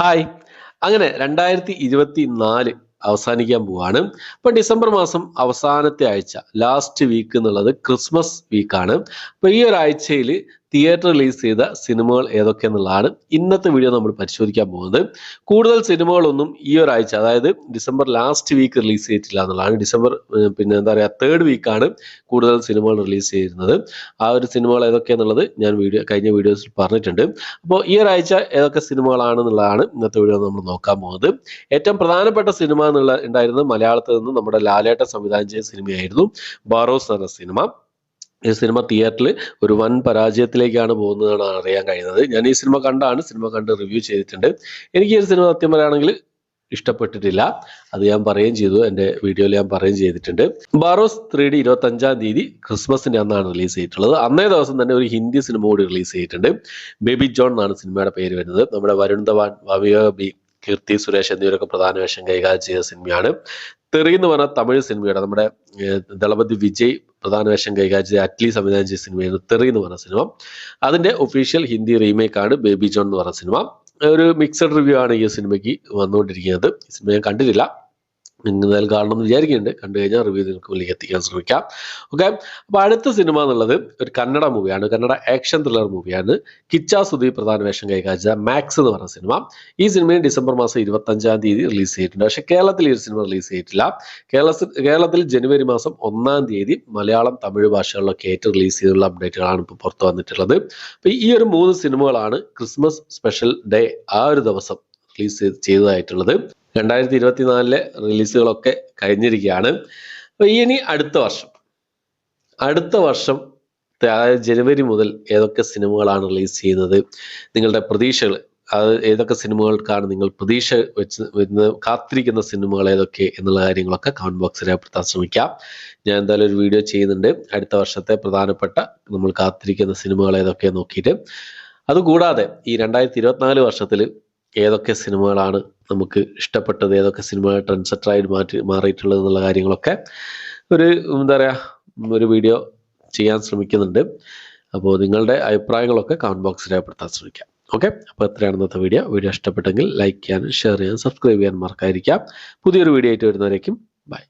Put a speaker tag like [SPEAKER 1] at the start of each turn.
[SPEAKER 1] Hi. അങ്ങനെ 2024 അവസാനിക്കാൻ പോവാണ്. അപ്പൊ ഡിസംബർ മാസം അവസാനത്തെ ആഴ്ച, ലാസ്റ്റ് വീക്ക് എന്നുള്ളത് ക്രിസ്മസ് വീക്കാണ്. അപ്പൊ ഈ ഒരാഴ്ചയിൽ തിയേറ്റർ റിലീസ് ചെയ്ത സിനിമകൾ ഏതൊക്കെയെന്നുള്ളതാണ് ഇന്നത്തെ വീഡിയോ നമ്മൾ പരിശോധിക്കാൻ പോകുന്നത്. കൂടുതൽ സിനിമകളൊന്നും ഈ ഒരാഴ്ച, അതായത് ഡിസംബർ ലാസ്റ്റ് വീക്ക് റിലീസ് ചെയ്തിട്ടില്ല എന്നുള്ളതാണ്. ഡിസംബർ പിന്നെ എന്താ പറയുക, തേർഡ് വീക്കാണ് കൂടുതൽ സിനിമകൾ റിലീസ് ചെയ്യുന്നത്. ആ ഒരു സിനിമകൾ ഏതൊക്കെയാണെന്നുള്ളത് ഞാൻ കഴിഞ്ഞ വീഡിയോസിൽ പറഞ്ഞിട്ടുണ്ട്. അപ്പോൾ ഈ ഒരാഴ്ച ഏതൊക്കെ സിനിമകളാണെന്നുള്ളതാണ് ഇന്നത്തെ വീഡിയോ നമ്മൾ നോക്കാൻ പോകുന്നത്. ഏറ്റവും പ്രധാനപ്പെട്ട സിനിമ ഉണ്ടായിരുന്നത് മലയാളത്തിൽ നിന്ന് നമ്മുടെ ലാലേട്ടൻ സംവിധാനം ചെയ്ത സിനിമയായിരുന്നു ബാറോസ് എന്ന സിനിമ. ഈ സിനിമ തിയേറ്ററിൽ ഒരു വൻ പരാജയത്തിലേക്കാണ് പോകുന്നതാണ് അറിയാൻ കഴിയുന്നത്. ഞാൻ ഈ സിനിമ കണ്ട് റിവ്യൂ ചെയ്തിട്ടുണ്ട്. എനിക്ക് ഈ ഒരു സിനിമ സത്യം പറയുകയാണെങ്കിൽ ഇഷ്ടപ്പെട്ടിട്ടില്ല. അത് ഞാൻ പറയുകയും ചെയ്തു, എൻ്റെ വീഡിയോയിൽ ഞാൻ പറയുകയും ചെയ്തിട്ടുണ്ട്. ബാറോസ് 3D 25-ാം തീയതി ക്രിസ്മസിന്റെ അന്നാണ് റിലീസ് ചെയ്തിട്ടുള്ളത്. അന്നേ ദിവസം തന്നെ ഒരു ഹിന്ദി സിനിമ കൂടി റിലീസ് ചെയ്തിട്ടുണ്ട്. ബേബി ജോൺ എന്നാണ് സിനിമയുടെ പേര് വരുന്നത്. നമ്മുടെ വരുൺ ധവാൻ, ഭവ്യ ബി, കീർത്തി സുരേഷ് എന്നിവരൊക്കെ പ്രധാന വേഷം കൈകാര്യം ചെയ്ത സിനിമയാണ്. തെറി എന്ന് പറഞ്ഞ തമിഴ് സിനിമയുടെ നമ്മുടെ ദളപതി വിജയ് പ്രധാന വേഷം കൈകാര്യം ചെയ്ത അറ്റ്ലി സംവിധാനം ചെയ്ത സിനിമയാണ് തെറി എന്ന് പറഞ്ഞ സിനിമ. അതിന്റെ ഒഫീഷ്യൽ ഹിന്ദി റീമേക്ക് ആണ് ബേബി ജോൺ എന്ന് പറഞ്ഞ സിനിമ. ഒരു മിക്സഡ് റിവ്യൂ ആണ് ഈ സിനിമയ്ക്ക് വന്നുകൊണ്ടിരിക്കുന്നത്. ഈ സിനിമ ഞാൻ കണ്ടിട്ടില്ല, നിങ്ങൾ എന്തായാലും കാണണമെന്ന് വിചാരിക്കുന്നുണ്ട്. കണ്ടു കഴിഞ്ഞാൽ റിവ്യൂ നിങ്ങൾക്ക് മുന്നിലേക്ക് എത്തിക്കാൻ ശ്രമിക്കാം. ഓക്കെ, അപ്പൊ അടുത്ത സിനിമ എന്നുള്ളത് ഒരു കന്നഡ മൂവിയാണ്, കന്നഡ ആക്ഷൻ ത്രില്ലർ മൂവിയാണ്. കിച്ച സുദീപ് പ്രധാന വേഷം കൈകാര്യം മാക്സ് എന്ന് പറഞ്ഞ സിനിമ. ഈ സിനിമ ഡിസംബർ മാസം 25-ാം തീയതി റിലീസ് ചെയ്തിട്ടുണ്ട്. പക്ഷെ കേരളത്തിൽ ഈ സിനിമ റിലീസ് ചെയ്തിട്ടില്ല. കേരളത്തിൽ ജനുവരി മാസം 1-ാം തീയതി മലയാളം, തമിഴ് ഭാഷകളിലൊക്കെ ഏറ്റവും റിലീസ് ചെയ്തുള്ള അപ്ഡേറ്റുകളാണ് ഇപ്പോൾ പുറത്തു വന്നിട്ടുള്ളത്. അപ്പൊ ഈ ഒരു 3 സിനിമകളാണ് ക്രിസ്മസ് സ്പെഷ്യൽ ഡേ ആ ഒരു ദിവസം റിലീസ് ചെയ്തതായിട്ടുള്ളത്. 2024 റിലീസുകളൊക്കെ കഴിഞ്ഞിരിക്കുകയാണ്. അപ്പൊ ഇനി അടുത്ത വർഷം അതായത് ജനുവരി മുതൽ ഏതൊക്കെ സിനിമകളാണ് റിലീസ് ചെയ്യുന്നത്, നിങ്ങളുടെ പ്രതീക്ഷകൾ, അത് ഏതൊക്കെ സിനിമകൾക്കാണ് നിങ്ങൾ പ്രതീക്ഷ വെച്ച് കാത്തിരിക്കുന്ന സിനിമകൾ ഏതൊക്കെ എന്നുള്ള കാര്യങ്ങളൊക്കെ കമന്റ് ബോക്സിൽ രേഖപ്പെടുത്താൻ ശ്രമിക്കാം. ഞാൻ എന്തായാലും ഒരു വീഡിയോ ചെയ്യുന്നുണ്ട് അടുത്ത വർഷത്തെ പ്രധാനപ്പെട്ട നമ്മൾ കാത്തിരിക്കുന്ന സിനിമകൾ ഏതൊക്കെ നോക്കിയിട്ട്. അതുകൂടാതെ ഈ 2024 വർഷത്തിൽ ഏതൊക്കെ സിനിമകളാണ് നമുക്ക് ഇഷ്ടപ്പെട്ടത്, ഏതൊക്കെ സിനിമകൾ ട്രെൻഡ് സെറ്ററായിട്ട് മാറിയിട്ടുള്ളത് എന്നുള്ള കാര്യങ്ങളൊക്കെ എന്താ പറയുക ഒരു വീഡിയോ ചെയ്യാൻ ശ്രമിക്കുന്നുണ്ട്. അപ്പോൾ നിങ്ങളുടെ അഭിപ്രായങ്ങളൊക്കെ കമന്റ് ബോക്സിൽ രേഖപ്പെടുത്താൻ ശ്രമിക്കാം. ഓക്കെ, അപ്പോൾ എത്രയാണ് ഇന്നത്തെ വീഡിയോ ഇഷ്ടപ്പെട്ടെങ്കിൽ ലൈക്ക് ചെയ്യാനും ഷെയർ ചെയ്യാനും സബ്സ്ക്രൈബ് ചെയ്യാനും മറക്കാതിരിക്കാം. പുതിയൊരു വീഡിയോ ആയിട്ട് വരുന്നവരേക്കും ബൈ.